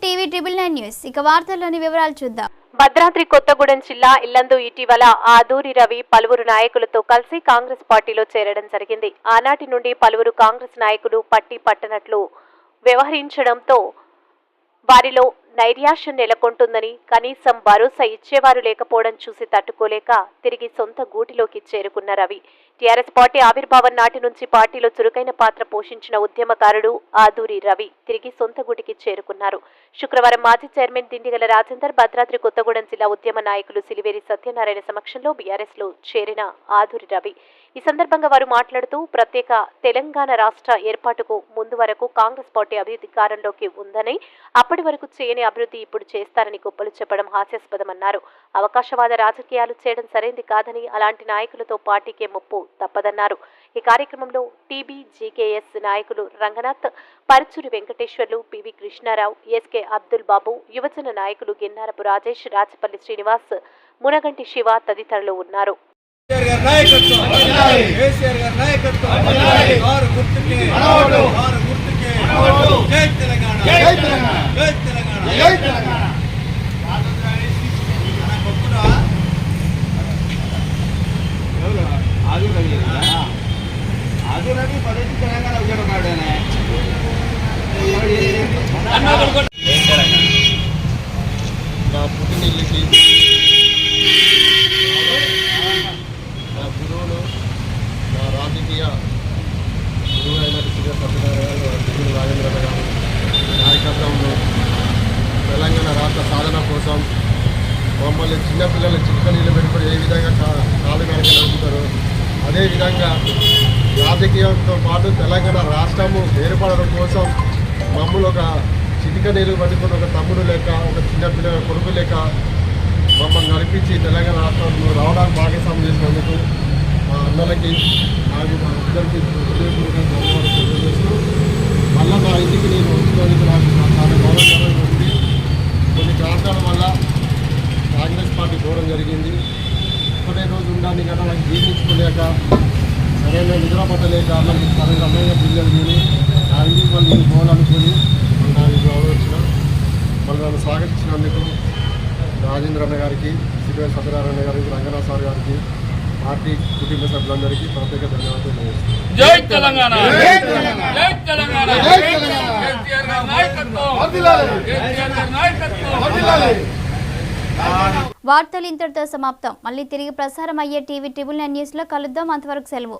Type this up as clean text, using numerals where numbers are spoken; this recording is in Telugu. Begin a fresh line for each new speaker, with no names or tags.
TV triple 9 news. ఇక వార్తల్లోని వివరాలు చూద్దాం.
భద్రాద్రి కొత్తగూడెం జిల్లా ఇల్లందు ఇటీవల ఆదూరి రవి పలువురు నాయకులతో కలిసి కాంగ్రెస్ పార్టీలో చేరడం జరిగింది. ఆనాటి నుండి పలువురు కాంగ్రెస్ నాయకులు పట్టనట్లు వ్యవహరించడంతో వారిలో నైరాశ్యం నెలకొంటుందని, కనీసం భరోసా ఇచ్చేవారు లేకపోవడం చూసి తట్టుకోలేక తిరిగి సొంత గూటిలోకి చేరుకున్న రవి టీఆర్ఎస్ పార్టీ ఆవిర్భావం నాటి నుంచి పార్టీలో చురుకైన పాత్ర పోషించిన ఉద్యమకారుడు ఆదూరి రవి తిరిగి సొంత గూటికి చేరుకున్నారు. శుక్రవారం మాజీ చైర్మన్ దిండిగల రాజేందర్, భద్రాద్రి కొత్తగూడెం జిల్లా ఉద్యమ నాయకులు సిలివేరి సత్యనారాయణ సమక్షంలో బీఆర్ఎస్ లో చేరిన ఆదూరి రవి ఈ సందర్భంగా వారు మాట్లాడుతూ, ప్రత్యేక తెలంగాణ రాష్ట్ర ఏర్పాటుకు ముందు వరకు కాంగ్రెస్ పార్టీ అధికారంలోకి ఉందని, అప్పటి వరకు చేయని అభివృద్ధి ఇప్పుడు చేస్తారని గొప్పలు చెప్పడం హాస్యాస్పదమన్నారు. అవకాశవాద రాజకీయాలు చేయడం సరైంది కాదని, అలాంటి నాయకులతో పార్టీకే ముప్పు తప్పదన్నారు. ఈ కార్యక్రమంలో టీబీజీకేఎస్ నాయకులు రంగనాథ్, పరుచూరి వెంకటేశ్వర్లు, పివి కృష్ణారావు, ఎస్కే అబ్దుల్ బాబు, యువజన నాయకులు గిన్నారపు రాజేష్, రాచపల్లి శ్రీనివాస్, మునగంటి శివ తదితరులు ఉన్నారు.
నా పుట్టినిల్లికి నా గురువులు, నా రాజకీయ గురువు అయిన శ్రీ సత్యనారాయణ గారు, రాజేంద్ర గారు నాయకత్వంలో తెలంగాణ రాష్ట్ర సాధన కోసం మమ్మల్ని చిన్నపిల్లలు చిక్క నీళ్ళు పెట్టుకుని ఏ విధంగా కాలు కనుక నడుపుతారో అదేవిధంగా రాజకీయంతో పాటు తెలంగాణ రాష్ట్రము ఏర్పడడం కోసం మమ్మల్ని ఒక చిటిక నీళ్ళు పట్టుకుని ఒక తమ్ముడు లేక, ఒక చిన్నపిల్లల కొడుకు లేక మమ్మల్ని నడిపించి తెలంగాణ రాష్ట్రంలో రావడానికి భాగస్వామ్యం చేసినందుకు మా అన్నలకి, నాకు మా ఇద్దరికి హృదయపూర్వకంగా ధన్యవాదాలు తెలియజేస్తూ, మళ్ళీ నా ఇంటికి నేను వచ్చుకోవడానికి నాకు చాలా గౌరవకరంగా ఉంది. కొన్ని కారణాల వల్ల కాంగ్రెస్ పార్టీ దూరం జరిగింది. ఒకటే రోజు ఉండడానికి కదా నాకు జీర్ణించుకోలేక, సరైన నిద్ర పట్టలేక, నాకు సరైన అమ్మాయిగా బిల్లు తిని నా ఇంటికి మళ్ళీ నేను పోవాలనుకుని నాకు గౌరవించిన మళ్ళీ నన్ను స్వాగతించినందుకు రాజేంద్ర అన్న గారికి, సిపిఐ సత్యనారాయణ గారికి, రంగనాథ్ సార్ గారికి, పార్టీ కుటుంబ సభ్యులందరికీ ప్రత్యేక ధన్యవాదాలు తెలియజేస్తున్నాను.
జై తెలంగాణ, జై తెలంగాణ, జై తెలంగాణ, జై తెలంగాణ.
వార్తలు ఇంతటితో సమాప్తం. మళ్ళీ తిరిగి ప్రసారం అయ్యే టీవీ ట్రిబుల్ 9 న్యూస్ లో కలుద్దాం. అంతవరకు సెలవు.